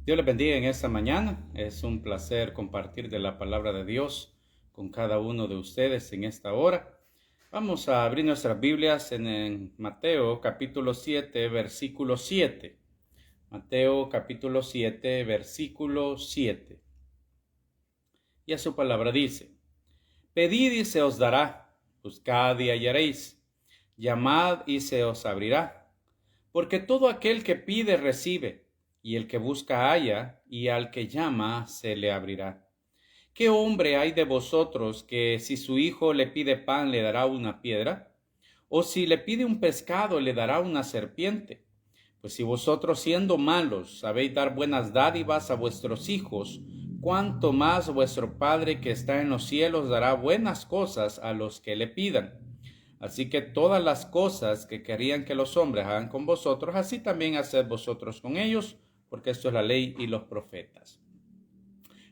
Dios les bendiga en esta mañana. Es un placer compartir de la palabra de Dios con cada uno de ustedes en esta hora. Vamos a abrir nuestras Biblias en Mateo capítulo 7, versículo 7. Mateo capítulo 7, versículo 7. Y a su palabra dice: Pedid y se os dará, buscad y hallaréis, llamad y se os abrirá. Porque todo aquel que pide recibe, y el que busca halla, y al que llama se le abrirá. ¿Qué hombre hay de vosotros que si su hijo le pide pan le dará una piedra? ¿O si le pide un pescado le dará una serpiente? Pues si vosotros siendo malos sabéis dar buenas dádivas a vuestros hijos, cuánto más vuestro Padre que está en los cielos dará buenas cosas a los que le pidan. Así que todas las cosas que querían que los hombres hagan con vosotros, así también haced vosotros con ellos, porque esto es la ley y los profetas.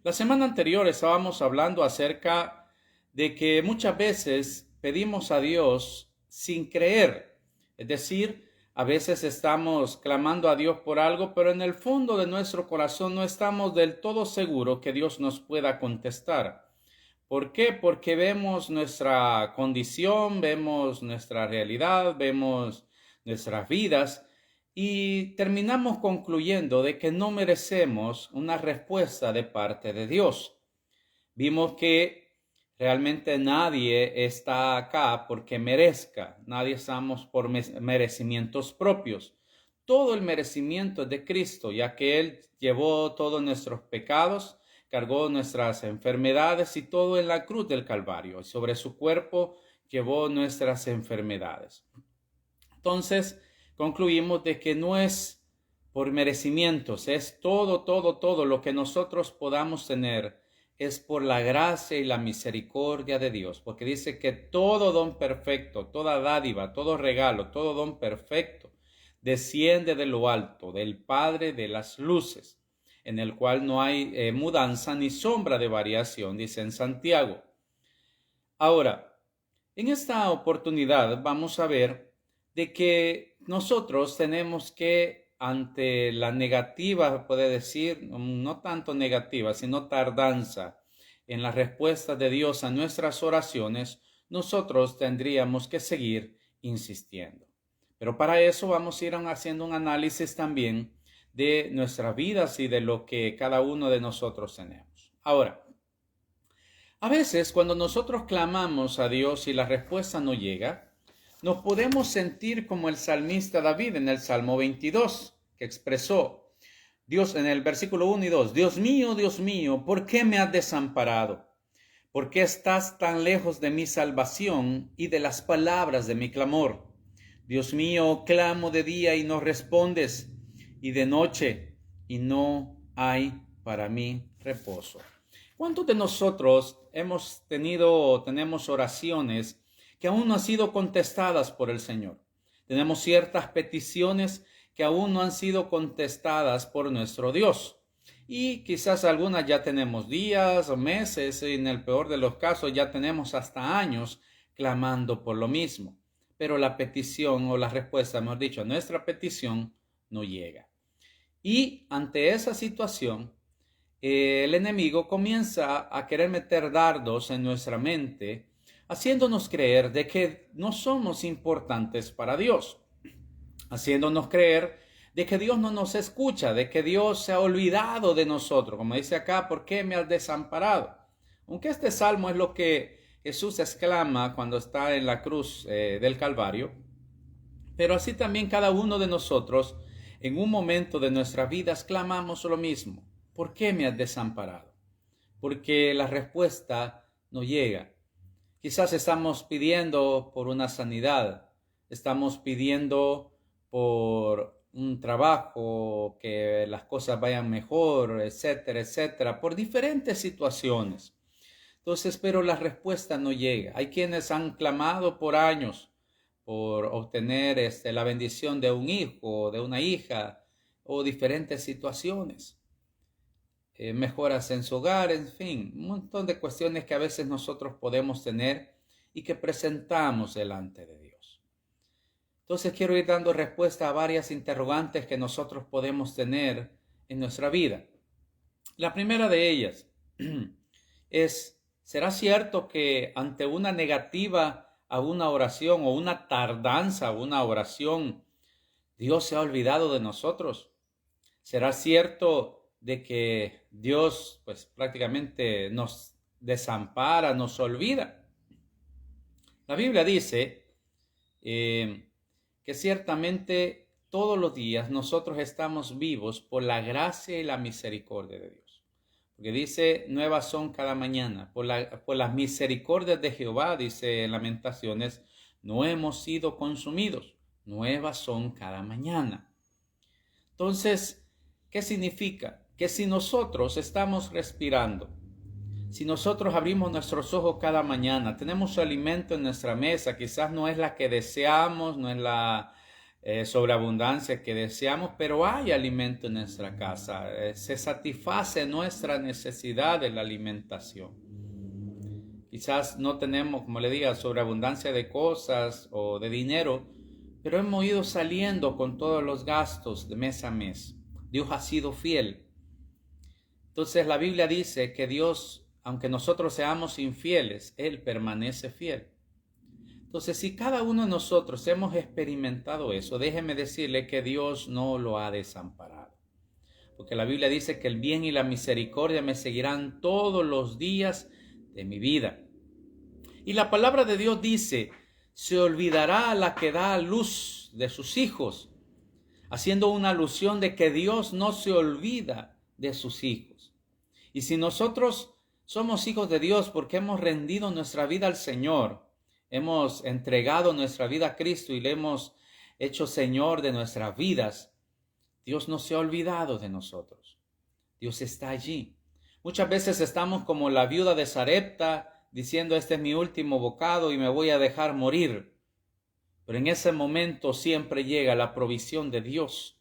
La semana anterior estábamos hablando acerca de que muchas veces pedimos a Dios sin creer. Es decir, a veces estamos clamando a Dios por algo, pero en el fondo de nuestro corazón no estamos del todo seguros que Dios nos pueda contestar. ¿Por qué? Porque vemos nuestra condición, vemos nuestra realidad, vemos nuestras vidas y terminamos concluyendo de que no merecemos una respuesta de parte de Dios. Vimos que realmente nadie está acá porque merezca, nadie estamos por merecimientos propios. Todo el merecimiento es de Cristo, ya que Él llevó todos nuestros pecados, cargó nuestras enfermedades y todo en la cruz del Calvario. Y sobre su cuerpo llevó nuestras enfermedades. Entonces, concluimos de que no es por merecimientos, es todo lo que nosotros podamos tener, es por la gracia y la misericordia de Dios, porque dice que todo don perfecto, toda dádiva, todo regalo, todo don perfecto, desciende de lo alto, del Padre de las luces, en el cual no hay mudanza ni sombra de variación, dice en Santiago. Ahora, en esta oportunidad vamos a ver de que nosotros tenemos que, ante la negativa, puede decir, no tanto negativa, sino tardanza en la respuesta de Dios a nuestras oraciones, nosotros tendríamos que seguir insistiendo. Pero para eso vamos a ir haciendo un análisis también de nuestras vidas y de lo que cada uno de nosotros tenemos. Ahora, a veces cuando nosotros clamamos a Dios y la respuesta no llega, nos podemos sentir como el salmista David en el Salmo 22, que expresó, Dios en el versículo 1 y 2, Dios mío, ¿por qué me has desamparado? ¿Por qué estás tan lejos de mi salvación y de las palabras de mi clamor? Dios mío, clamo de día y no respondes, y de noche y no hay para mí reposo. ¿Cuántos de nosotros hemos tenido o tenemos oraciones que aún no han sido contestadas por el Señor? Tenemos ciertas peticiones que aún no han sido contestadas por nuestro Dios. Y quizás algunas ya tenemos días o meses, y en el peor de los casos ya tenemos hasta años clamando por lo mismo. Pero la petición o la respuesta, mejor dicho, nuestra petición no llega. Y ante esa situación, el enemigo comienza a querer meter dardos en nuestra mente, haciéndonos creer de que no somos importantes para Dios, haciéndonos creer de que Dios no nos escucha, de que Dios se ha olvidado de nosotros, como dice acá, ¿por qué me has desamparado? Aunque este salmo es lo que Jesús exclama cuando está en la cruz del Calvario, pero así también cada uno de nosotros en un momento de nuestras vidas clamamos lo mismo. ¿Por qué me has desamparado? Porque la respuesta no llega. Quizás estamos pidiendo por una sanidad, estamos pidiendo por un trabajo, que las cosas vayan mejor, etcétera, etcétera, por diferentes situaciones. Entonces, pero la respuesta no llega. Hay quienes han clamado por años por obtener la bendición de un hijo, de una hija, o diferentes situaciones. Mejoras en su hogar, en fin, un montón de cuestiones que a veces nosotros podemos tener y que presentamos delante de Dios. Entonces quiero ir dando respuesta a varias interrogantes que nosotros podemos tener en nuestra vida. La primera de ellas es, ¿será cierto que ante una negativa a una oración o una tardanza a una oración, Dios se ha olvidado de nosotros? ¿Será cierto de que Dios pues prácticamente nos desampara, nos olvida? La Biblia dice que ciertamente todos los días nosotros estamos vivos por la gracia y la misericordia de Dios. Porque dice, nuevas son cada mañana. Por las misericordias de Jehová, dice en Lamentaciones, no hemos sido consumidos. Nuevas son cada mañana. Entonces, ¿qué significa? Que si nosotros estamos respirando, si nosotros abrimos nuestros ojos cada mañana, tenemos alimento en nuestra mesa, quizás no es la que deseamos, no es la sobreabundancia que deseamos, pero hay alimento en nuestra casa, se satisface nuestra necesidad de la alimentación. Quizás no tenemos, como le diga, sobreabundancia de cosas o de dinero, pero hemos ido saliendo con todos los gastos de mes a mes. Dios ha sido fiel. Entonces la Biblia dice que Dios, aunque nosotros seamos infieles, Él permanece fiel. Entonces, si cada uno de nosotros hemos experimentado eso, déjeme decirle que Dios no lo ha desamparado. Porque la Biblia dice que el bien y la misericordia me seguirán todos los días de mi vida. Y la palabra de Dios dice, se olvidará la que da luz de sus hijos, haciendo una alusión de que Dios no se olvida de sus hijos. Y si nosotros somos hijos de Dios porque hemos rendido nuestra vida al Señor, hemos entregado nuestra vida a Cristo y le hemos hecho Señor de nuestras vidas, Dios no se ha olvidado de nosotros. Dios está allí. Muchas veces estamos como la viuda de Sarepta diciendo, este es mi último bocado y me voy a dejar morir. Pero en ese momento siempre llega la provisión de Dios.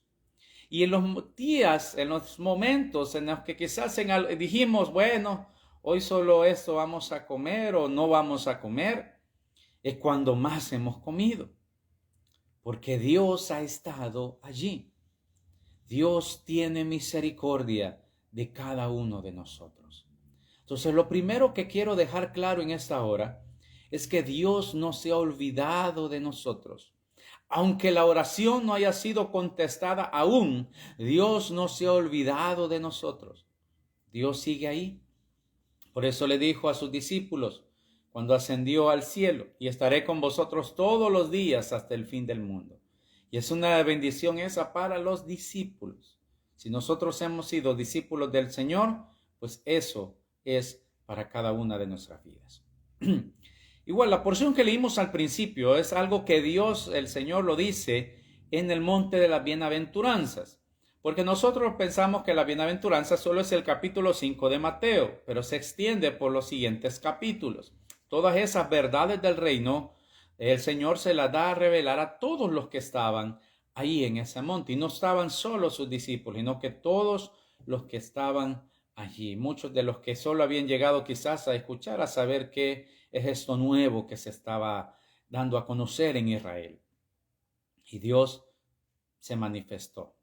Y en los días, en los momentos en los que quizás dijimos, bueno, hoy solo esto vamos a comer o no vamos a comer, es cuando más hemos comido. Porque Dios ha estado allí. Dios tiene misericordia de cada uno de nosotros. Entonces, lo primero que quiero dejar claro en esta hora es que Dios no se ha olvidado de nosotros. Aunque la oración no haya sido contestada aún, Dios no se ha olvidado de nosotros. Dios sigue ahí. Por eso le dijo a sus discípulos cuando ascendió al cielo, y estaré con vosotros todos los días hasta el fin del mundo. Y es una bendición esa para los discípulos. Si nosotros hemos sido discípulos del Señor, pues eso es para cada una de nuestras vidas. Igual, la porción que leímos al principio es algo que Dios, el Señor, lo dice en el monte de las bienaventuranzas. Porque nosotros pensamos que la bienaventuranza solo es el capítulo 5 de Mateo, pero se extiende por los siguientes capítulos. Todas esas verdades del reino, el Señor se las da a revelar a todos los que estaban ahí en ese monte. Y no estaban solo sus discípulos, sino que todos los que estaban allí. Muchos de los que solo habían llegado quizás a escuchar, a saber qué es esto nuevo que se estaba dando a conocer en Israel. Y Dios se manifestó.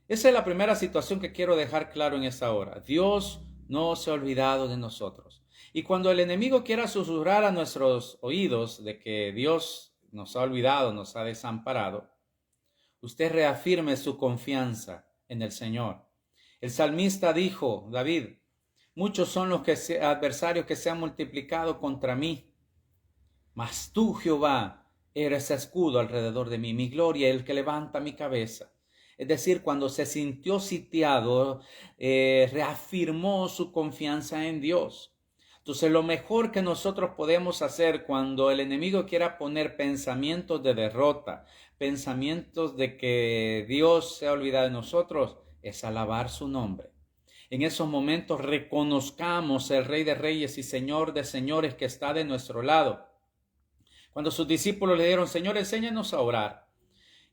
Esa es la primera situación que quiero dejar claro en esta hora. Dios no se ha olvidado de nosotros. Y cuando el enemigo quiera susurrar a nuestros oídos de que Dios nos ha olvidado, nos ha desamparado, usted reafirme su confianza en el Señor. El salmista dijo, David, muchos son los adversarios que se han multiplicado contra mí, mas tú, Jehová, eres escudo alrededor de mí, mi gloria, el que levanta mi cabeza. Es decir, cuando se sintió sitiado, reafirmó su confianza en Dios. Entonces, lo mejor que nosotros podemos hacer cuando el enemigo quiera poner pensamientos de derrota, pensamientos de que Dios se ha olvidado de nosotros, es alabar su nombre. En esos momentos reconozcamos el Rey de Reyes y Señor de Señores que está de nuestro lado. Cuando sus discípulos le dieron, Señor, enséñanos a orar.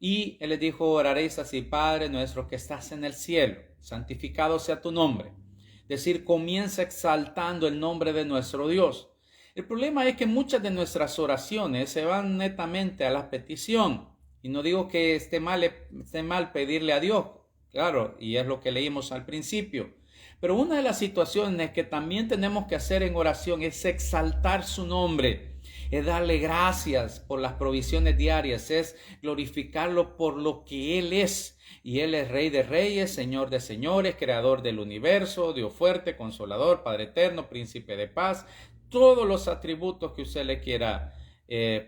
Y Él les dijo, oraréis así, Padre nuestro que estás en el cielo, santificado sea tu nombre. Es decir, comienza exaltando el nombre de nuestro Dios. El problema es que muchas de nuestras oraciones se van netamente a la petición. Y no digo que esté mal pedirle a Dios, Claro, y es lo que leímos al principio. Pero una de las situaciones que también tenemos que hacer en oración es exaltar su nombre, es darle gracias por las provisiones diarias, es glorificarlo por lo que Él es. Y Él es Rey de Reyes, Señor de Señores, Creador del universo, Dios fuerte, Consolador, Padre eterno, Príncipe de paz. Todos los atributos que usted le quiera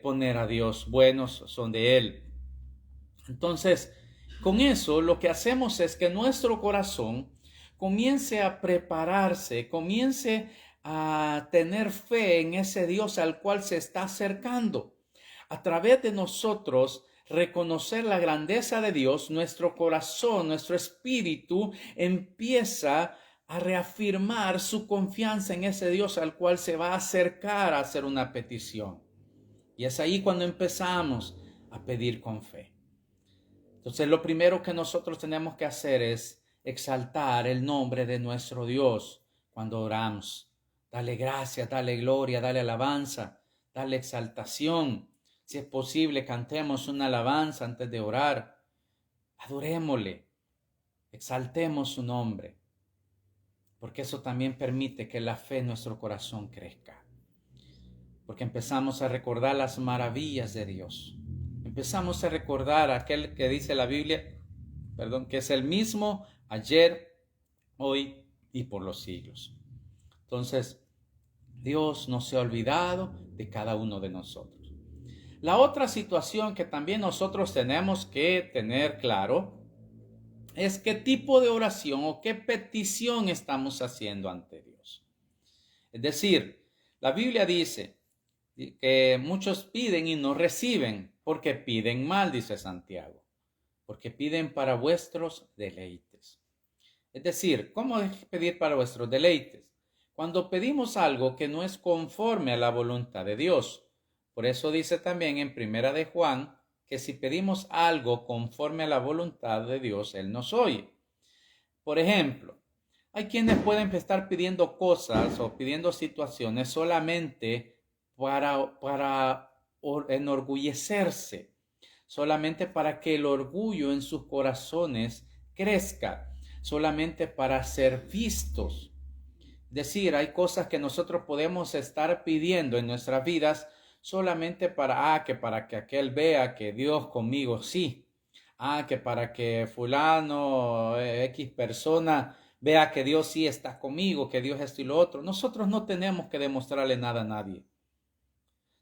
poner a Dios buenos son de Él. Entonces, con eso lo que hacemos es que nuestro corazón comience a prepararse, comience a tener fe en ese Dios al cual se está acercando. A través de nosotros reconocer la grandeza de Dios, nuestro corazón, nuestro espíritu empieza a reafirmar su confianza en ese Dios al cual se va a acercar a hacer una petición. Y es ahí cuando empezamos a pedir con fe. Entonces, lo primero que nosotros tenemos que hacer es exaltar el nombre de nuestro Dios cuando oramos. Dale gracias, dale gloria, dale alabanza, dale exaltación. Si es posible, cantemos una alabanza antes de orar. Adorémosle, exaltemos su nombre, porque eso también permite que la fe en nuestro corazón crezca. Porque empezamos a recordar las maravillas de Dios. Empezamos a recordar aquel que dice la Biblia, que es el mismo ayer, hoy y por los siglos. Entonces, Dios no se ha olvidado de cada uno de nosotros. La otra situación que también nosotros tenemos que tener claro es qué tipo de oración o qué petición estamos haciendo ante Dios. Es decir, la Biblia dice que muchos piden y no reciben porque piden mal, dice Santiago, porque piden para vuestros deleites. Es decir, ¿cómo es pedir para vuestros deleites? Cuando pedimos algo que no es conforme a la voluntad de Dios. Por eso dice también en Primera de Juan que si pedimos algo conforme a la voluntad de Dios, Él nos oye. Por ejemplo, hay quienes pueden estar pidiendo cosas o pidiendo situaciones solamente para enorgullecerse, solamente para que el orgullo en sus corazones crezca, solamente para ser vistos. Es decir, hay cosas que nosotros podemos estar pidiendo en nuestras vidas solamente para que aquel vea que Dios conmigo sí. Que para que fulano, X persona vea que Dios sí está conmigo, que Dios esto y lo otro. Nosotros no tenemos que demostrarle nada a nadie.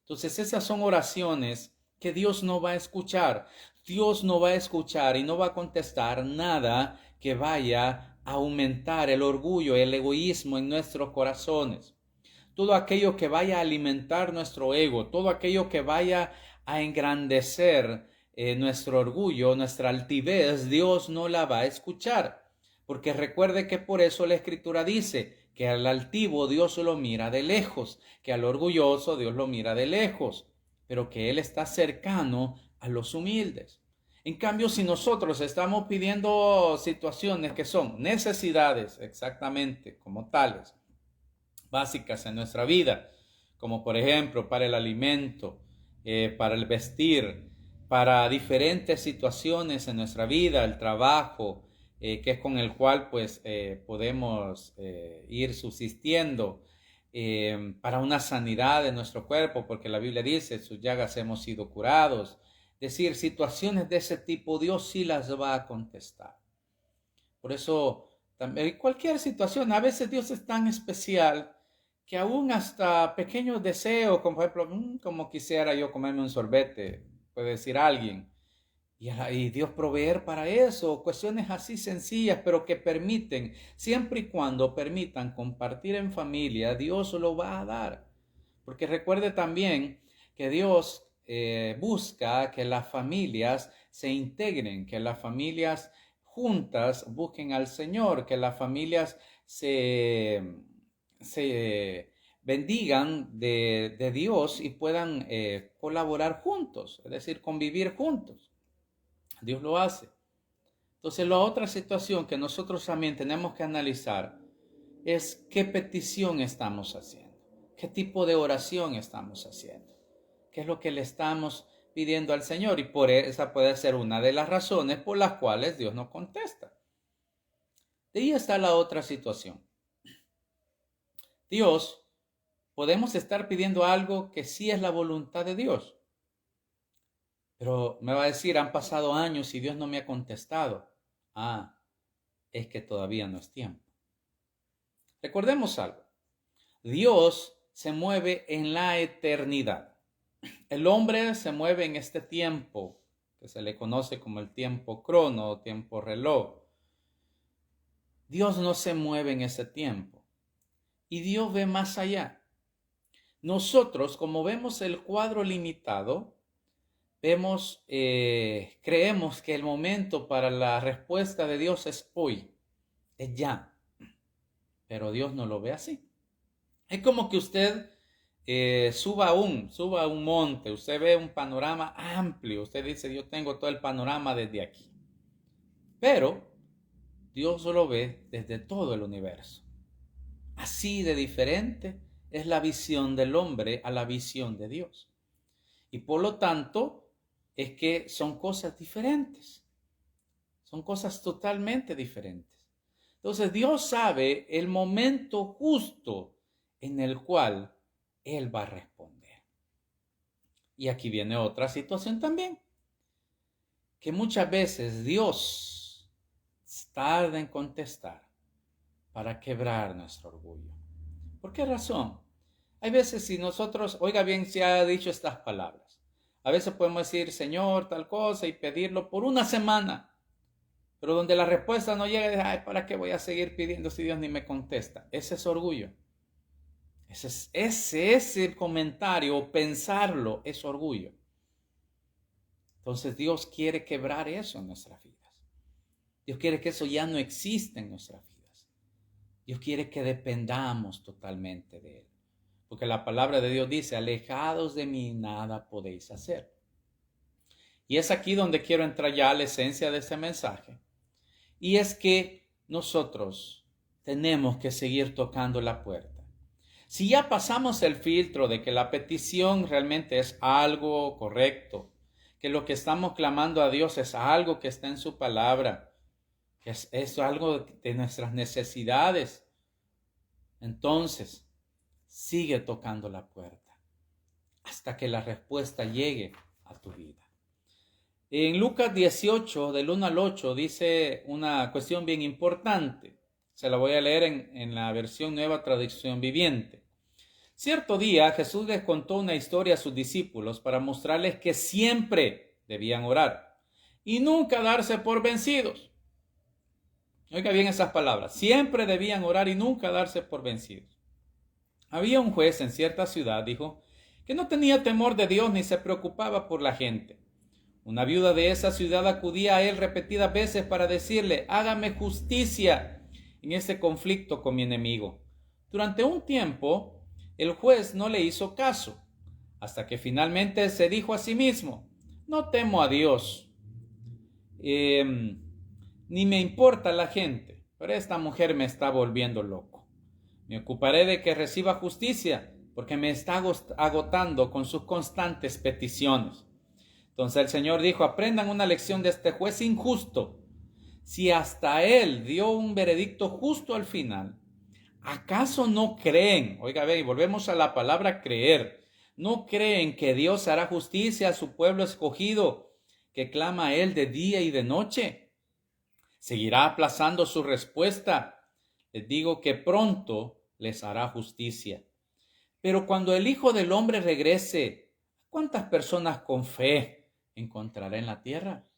Entonces esas son oraciones que Dios no va a escuchar. Dios no va a escuchar y no va a contestar nada que vaya a aumentar el orgullo y el egoísmo en nuestros corazones. Todo aquello que vaya a alimentar nuestro ego, todo aquello que vaya a engrandecer nuestro orgullo, nuestra altivez, Dios no la va a escuchar. Porque recuerde que por eso la Escritura dice que al altivo Dios lo mira de lejos, que al orgulloso Dios lo mira de lejos, pero que Él está cercano a los humildes. En cambio, si nosotros estamos pidiendo situaciones que son necesidades exactamente como tales, básicas en nuestra vida, como por ejemplo para el alimento, para el vestir, para diferentes situaciones en nuestra vida, el trabajo, que es con el cual pues podemos ir subsistiendo, para una sanidad de nuestro cuerpo, porque la Biblia dice, sus llagas hemos sido curados. Es decir, situaciones de ese tipo Dios sí las va a contestar. Por eso, también, cualquier situación, a veces Dios es tan especial que aún hasta pequeños deseos, como por ejemplo, como quisiera yo comerme un sorbete, puede decir alguien, y Dios proveer para eso, cuestiones así sencillas, pero que permiten, siempre y cuando permitan compartir en familia, Dios lo va a dar. Porque recuerde también que Dios busca que las familias se integren, que las familias juntas busquen al Señor, que las familias se bendigan de Dios y puedan colaborar juntos, es decir, convivir juntos. Dios lo hace. Entonces, la otra situación que nosotros también tenemos que analizar es qué petición estamos haciendo, qué tipo de oración estamos haciendo, qué es lo que le estamos pidiendo al Señor, y por esa puede ser una de las razones por las cuales Dios no contesta. De ahí está la otra situación. Dios, podemos estar pidiendo algo que sí es la voluntad de Dios. Pero me va a decir, han pasado años y Dios no me ha contestado. Es que todavía no es tiempo. Recordemos algo. Dios se mueve en la eternidad. El hombre se mueve en este tiempo que se le conoce como el tiempo crono o tiempo reloj. Dios no se mueve en ese tiempo. Y Dios ve más allá. Nosotros, como vemos el cuadro limitado, creemos que el momento para la respuesta de Dios es hoy, es ya. Pero Dios no lo ve así. Es como que usted suba a un monte, usted ve un panorama amplio, usted dice, yo tengo todo el panorama desde aquí. Pero Dios lo ve desde todo el universo. Así de diferente es la visión del hombre a la visión de Dios. Y por lo tanto, es que son cosas diferentes. Son cosas totalmente diferentes. Entonces, Dios sabe el momento justo en el cual Él va a responder. Y aquí viene otra situación también. Que muchas veces Dios tarda en contestar para quebrar nuestro orgullo. ¿Por qué razón? Hay veces si nosotros, oiga bien, si ha dicho estas palabras, a veces podemos decir, Señor, tal cosa y pedirlo por una semana, pero donde la respuesta no llega, ¿para qué voy a seguir pidiendo si Dios ni me contesta? Ese es orgullo. Ese es el comentario o pensarlo, es orgullo. Entonces Dios quiere quebrar eso en nuestras vidas. Dios quiere que eso ya no exista en nuestras vidas. Dios quiere que dependamos totalmente de Él. Porque la palabra de Dios dice, alejados de mí nada podéis hacer. Y es aquí donde quiero entrar ya a la esencia de este mensaje. Y es que nosotros tenemos que seguir tocando la puerta. Si ya pasamos el filtro de que la petición realmente es algo correcto, que lo que estamos clamando a Dios es algo que está en su palabra, que es algo de nuestras necesidades, entonces sigue tocando la puerta hasta que la respuesta llegue a tu vida. En Lucas 18, del 1 al 8, dice una cuestión bien importante. Se la voy a leer en la versión Nueva Traducción Viviente. Cierto día Jesús les contó una historia a sus discípulos para mostrarles que siempre debían orar y nunca darse por vencidos. Oiga bien esas palabras. Siempre debían orar y nunca darse por vencidos. Había un juez en cierta ciudad, dijo, que no tenía temor de Dios ni se preocupaba por la gente. Una viuda de esa ciudad acudía a él repetidas veces para decirle, hágame justicia en este conflicto con mi enemigo. Durante un tiempo, el juez no le hizo caso, hasta que finalmente se dijo a sí mismo, no temo a Dios, ni me importa la gente, pero esta mujer me está volviendo loco. Me ocuparé de que reciba justicia, porque me está agotando con sus constantes peticiones. Entonces el Señor dijo, aprendan una lección de este juez injusto. Si hasta él dio un veredicto justo al final, ¿acaso no creen? Oiga, ve, y volvemos a la palabra creer. ¿No creen que Dios hará justicia a su pueblo escogido, que clama a él de día y de noche? ¿Seguirá aplazando su respuesta? Les digo que pronto les hará justicia. Pero cuando el Hijo del Hombre regrese, ¿cuántas personas con fe encontrará en la tierra?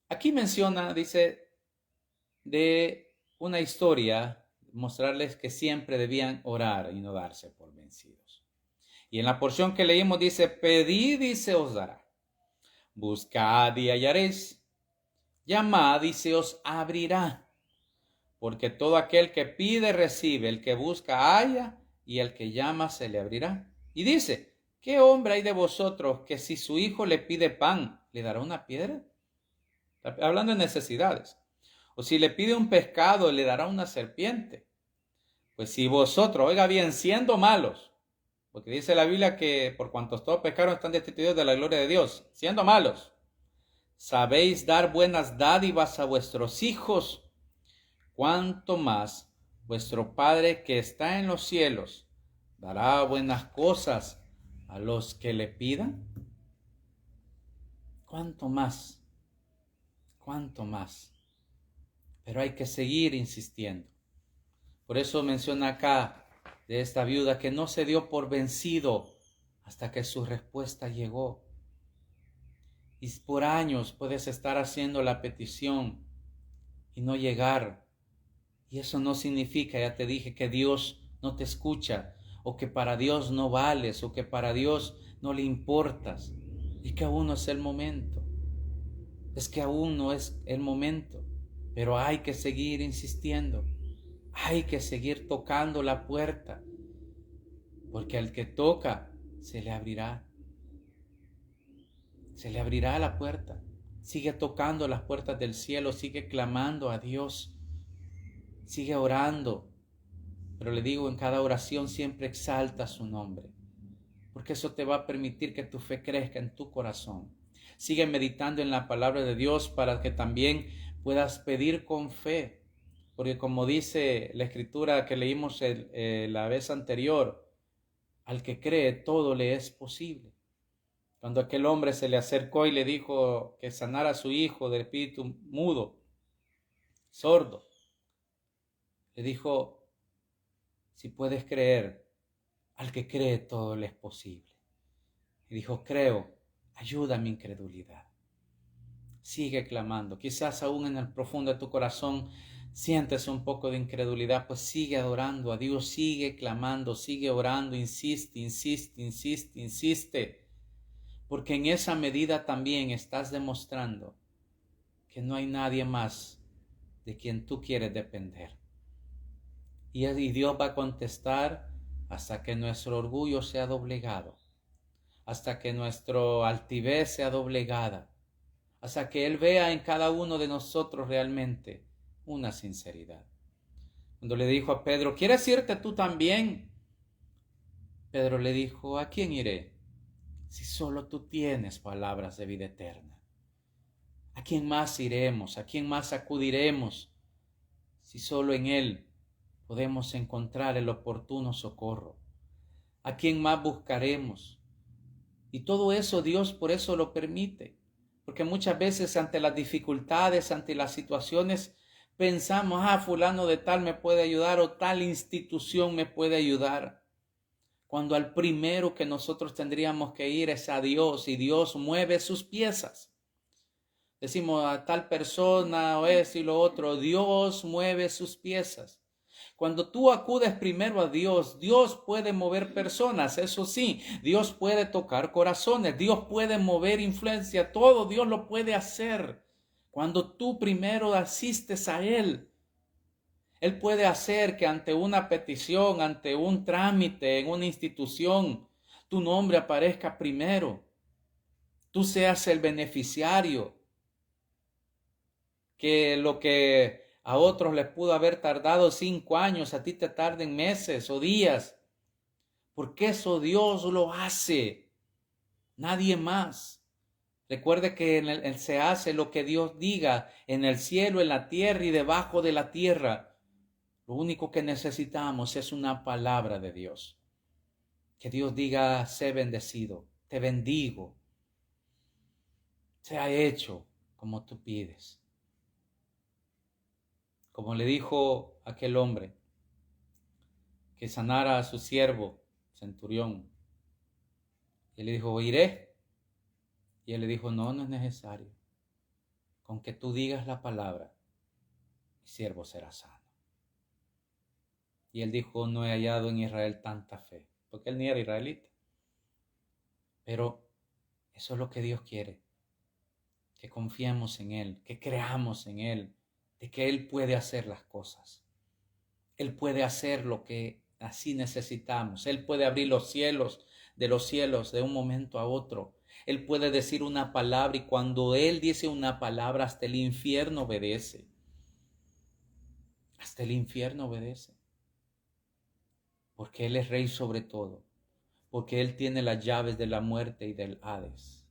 Aquí menciona, dice, de una historia, mostrarles que siempre debían orar y no darse por vencidos. Y en la porción que leímos dice, pedid y se os dará, buscad y hallaréis, llamad y se os abrirá. Porque todo aquel que pide recibe, el que busca halla, y el que llama se le abrirá. Y dice, ¿qué hombre hay de vosotros que si su hijo le pide pan, le dará una piedra? Hablando de necesidades. O si le pide un pescado, le dará una serpiente. Pues si vosotros, oiga bien, siendo malos, porque dice la Biblia que por cuantos todos pecaron están destituidos de la gloria de Dios, siendo malos, sabéis dar buenas dádivas a vuestros hijos, cuánto más vuestro Padre que está en los cielos dará buenas cosas a los que le pidan. ¿Cuánto más? ¿Cuánto más? Pero hay que seguir insistiendo. Por eso menciona acá de esta viuda que no se dio por vencido hasta que su respuesta llegó. Y por años puedes estar haciendo la petición y no llegar. Y eso no significa, ya te dije, que Dios no te escucha, o que para Dios no vales, o que para Dios no le importas. Y que aún no es el momento. Es que aún no es el momento. Pero hay que seguir insistiendo. Hay que seguir tocando la puerta. Porque al que toca, se le abrirá. Se le abrirá la puerta. Sigue tocando las puertas del cielo, sigue clamando a Dios, sigue orando. Pero le digo, en cada oración siempre exalta su nombre, porque eso te va a permitir que tu fe crezca en tu corazón. Sigue meditando en la palabra de Dios para que también puedas pedir con fe, porque como dice la escritura que leímos la vez anterior, al que cree todo le es posible. Cuando aquel hombre se le acercó y le dijo que sanara a su hijo del espíritu mudo, sordo, le dijo, si puedes creer, al que cree todo le es posible. Y dijo, creo, ayuda a mi incredulidad. Sigue clamando. Quizás aún en el profundo de tu corazón sientes un poco de incredulidad, pues sigue adorando a Dios, sigue clamando, sigue orando, insiste, insiste, insiste, insiste. Porque en esa medida también estás demostrando que no hay nadie más de quien tú quieres depender. Y Dios va a contestar hasta que nuestro orgullo sea doblegado, hasta que nuestra altivez sea doblegada, hasta que Él vea en cada uno de nosotros realmente una sinceridad. Cuando le dijo a Pedro, ¿quieres irte tú también? Pedro le dijo, ¿a quién iré? Si solo tú tienes palabras de vida eterna. ¿A quién más iremos? ¿A quién más acudiremos? Si solo en Él podemos encontrar el oportuno socorro. ¿A quién más buscaremos? Y todo eso Dios por eso lo permite. Porque muchas veces ante las dificultades, ante las situaciones, pensamos, fulano de tal me puede ayudar o tal institución me puede ayudar. Cuando al primero que nosotros tendríamos que ir es a Dios, y Dios mueve sus piezas. Decimos a tal persona o eso y lo otro, Dios mueve sus piezas. Cuando tú acudes primero a Dios, Dios puede mover personas, eso sí, Dios puede tocar corazones, Dios puede mover influencia, todo Dios lo puede hacer. Cuando tú primero asistes a Él, Él puede hacer que ante una petición, ante un trámite en una institución, tu nombre aparezca primero. Tú seas el beneficiario. Que lo que a otros les pudo haber tardado 5 años, a ti te tarden meses o días. Porque eso Dios lo hace. Nadie más. Recuerde que se hace lo que Dios diga en el cielo, en la tierra y debajo de la tierra. Lo único que necesitamos es una palabra de Dios. Que Dios diga, sé bendecido, te bendigo. Sea hecho como tú pides. Como le dijo aquel hombre que sanara a su siervo, centurión. Y él le dijo, iré. Y él le dijo, no, no es necesario. Con que tú digas la palabra, mi siervo será sano. Y él dijo, no he hallado en Israel tanta fe, porque él ni era israelita. Pero eso es lo que Dios quiere, que confiemos en Él, que creamos en Él, de que Él puede hacer las cosas. Él puede hacer lo que así necesitamos. Él puede abrir los cielos de un momento a otro. Él puede decir una palabra y cuando Él dice una palabra hasta el infierno obedece. Hasta el infierno obedece. Porque Él es rey sobre todo. Porque Él tiene las llaves de la muerte y del Hades.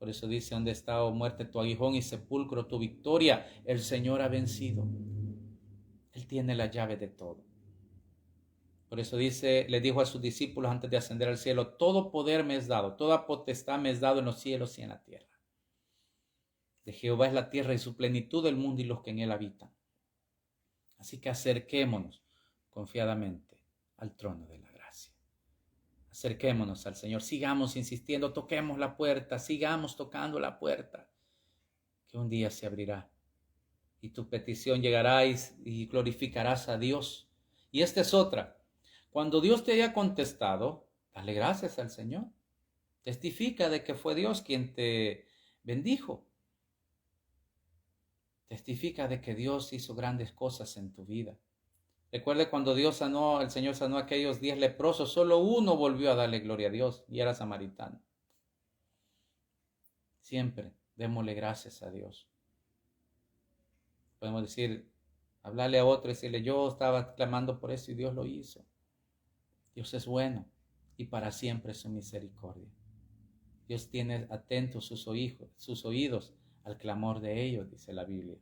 Por eso dice, ¿dónde está, oh muerte, tu aguijón, y sepulcro tu victoria? El Señor ha vencido. Él tiene la llave de todo. Por eso dice, le dijo a sus discípulos antes de ascender al cielo, todo poder me es dado, toda potestad me es dado en los cielos y en la tierra. De Jehová es la tierra y su plenitud, el mundo y los que en él habitan. Así que acerquémonos confiadamente al trono de la gracia. Acerquémonos al Señor, sigamos insistiendo, toquemos la puerta, sigamos tocando la puerta, que un día se abrirá y tu petición llegará y glorificarás a Dios. Y esta es otra. Cuando Dios te haya contestado, dale gracias al Señor. Testifica de que fue Dios quien te bendijo. Testifica de que Dios hizo grandes cosas en tu vida. Recuerde cuando el Señor sanó a aquellos 10 leprosos, solo uno volvió a darle gloria a Dios y era samaritano. Siempre démosle gracias a Dios. Podemos decir, hablarle a otro y decirle, yo estaba clamando por eso y Dios lo hizo. Dios es bueno y para siempre su misericordia. Dios tiene atentos sus oídos al clamor de ellos, dice la Biblia.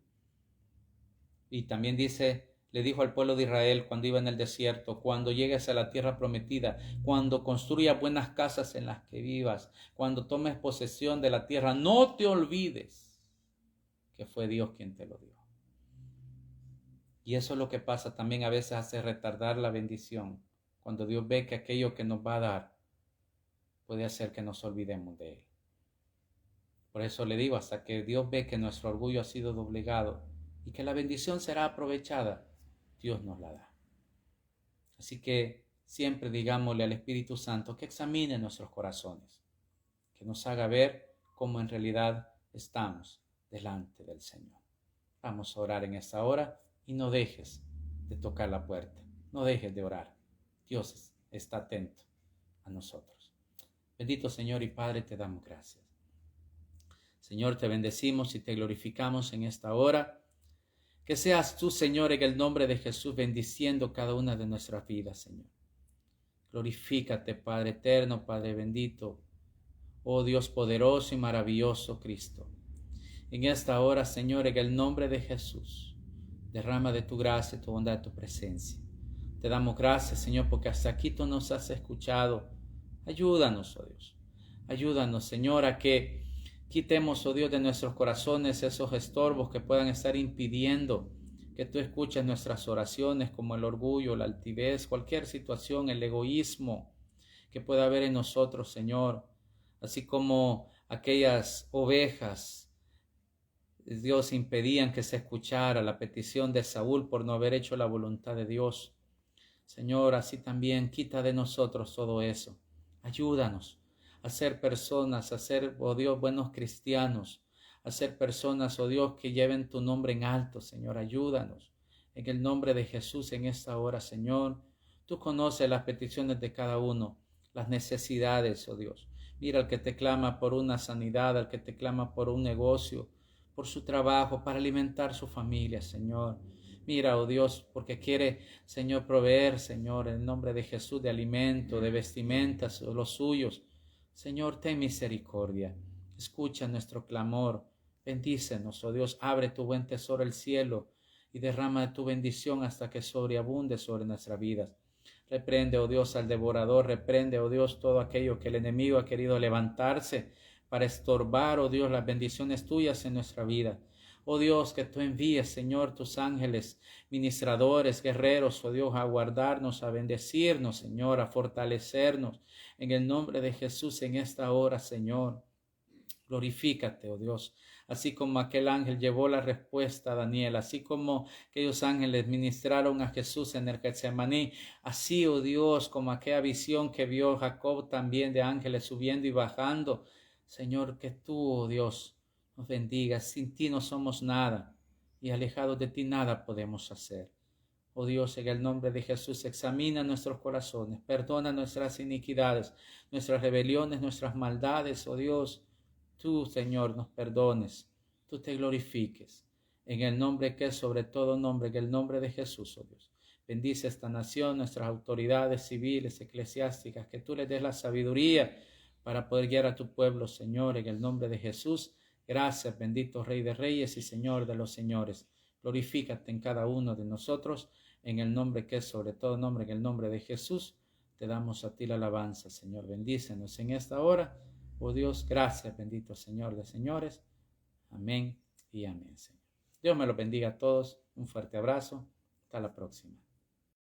Y también dice, le dijo al pueblo de Israel cuando iba en el desierto, cuando llegues a la tierra prometida, cuando construyas buenas casas en las que vivas, cuando tomes posesión de la tierra, no te olvides que fue Dios quien te lo dio. Y eso es lo que pasa también a veces, hace retardar la bendición, cuando Dios ve que aquello que nos va a dar puede hacer que nos olvidemos de Él. Por eso le digo, hasta que Dios ve que nuestro orgullo ha sido doblegado y que la bendición será aprovechada, Dios nos la da. Así que siempre digámosle al Espíritu Santo que examine nuestros corazones, que nos haga ver cómo en realidad estamos delante del Señor. Vamos a orar en esta hora y no dejes de tocar la puerta, no dejes de orar. Dios está atento a nosotros. Bendito Señor y Padre, te damos gracias. Señor, te bendecimos y te glorificamos en esta hora. Que seas tú, Señor, en el nombre de Jesús, bendiciendo cada una de nuestras vidas, Señor. Glorifícate, Padre eterno, Padre bendito, oh Dios poderoso y maravilloso Cristo. En esta hora, Señor, en el nombre de Jesús, derrama de tu gracia, tu bondad, tu presencia. Te damos gracias, Señor, porque hasta aquí tú nos has escuchado. Ayúdanos, oh Dios. Ayúdanos, Señor, a que quitemos, oh Dios, de nuestros corazones esos estorbos que puedan estar impidiendo que tú escuches nuestras oraciones, como el orgullo, la altivez, cualquier situación, el egoísmo que pueda haber en nosotros, Señor. Así como aquellas ovejas, Dios, impedían que se escuchara la petición de Saúl por no haber hecho la voluntad de Dios. Señor, así también quita de nosotros todo eso. Ayúdanos a ser personas, a ser, oh Dios, buenos cristianos, a ser personas, oh Dios, que lleven tu nombre en alto, Señor. Ayúdanos en el nombre de Jesús en esta hora, Señor. Tú conoces las peticiones de cada uno, las necesidades, oh Dios. Mira al que te clama por una sanidad, al que te clama por un negocio, por su trabajo, para alimentar su familia, Señor. Mira, oh Dios, porque quiere, Señor, proveer, Señor, en el nombre de Jesús, de alimento, de vestimentas, los suyos. Señor, ten misericordia. Escucha nuestro clamor. Bendícenos, oh Dios. Abre tu buen tesoro el cielo y derrama de tu bendición hasta que sobreabunde sobre nuestras vidas. Reprende, oh Dios, al devorador. Reprende, oh Dios, todo aquello que el enemigo ha querido levantarse para estorbar, oh Dios, las bendiciones tuyas en nuestra vida. Oh Dios, que tú envíes, Señor, tus ángeles, ministradores, guerreros, oh Dios, a guardarnos, a bendecirnos, Señor, a fortalecernos. En el nombre de Jesús en esta hora, Señor. Glorifícate, oh Dios, así como aquel ángel llevó la respuesta a Daniel, así como aquellos ángeles ministraron a Jesús en el Getsemaní, así, oh Dios, como aquella visión que vio Jacob también de ángeles subiendo y bajando. Señor, que tú, oh Dios, nos bendigas. Sin ti no somos nada y alejados de ti nada podemos hacer. Oh Dios, en el nombre de Jesús, examina nuestros corazones, perdona nuestras iniquidades, nuestras rebeliones, nuestras maldades, oh Dios. Tú, Señor, nos perdones, tú te glorifiques, en el nombre que es sobre todo nombre, en el nombre de Jesús, oh Dios. Bendice esta nación, nuestras autoridades civiles, eclesiásticas, que tú les des la sabiduría para poder guiar a tu pueblo, Señor, en el nombre de Jesús. Gracias, bendito Rey de Reyes y Señor de los Señores. Glorifícate en cada uno de nosotros, en el nombre que es sobre todo nombre, en el nombre de Jesús. Te damos a ti la alabanza, Señor. Bendícenos en esta hora. Oh Dios, gracias, bendito Señor de señores. Amén y amén, Señor. Dios me los bendiga a todos. Un fuerte abrazo. Hasta la próxima.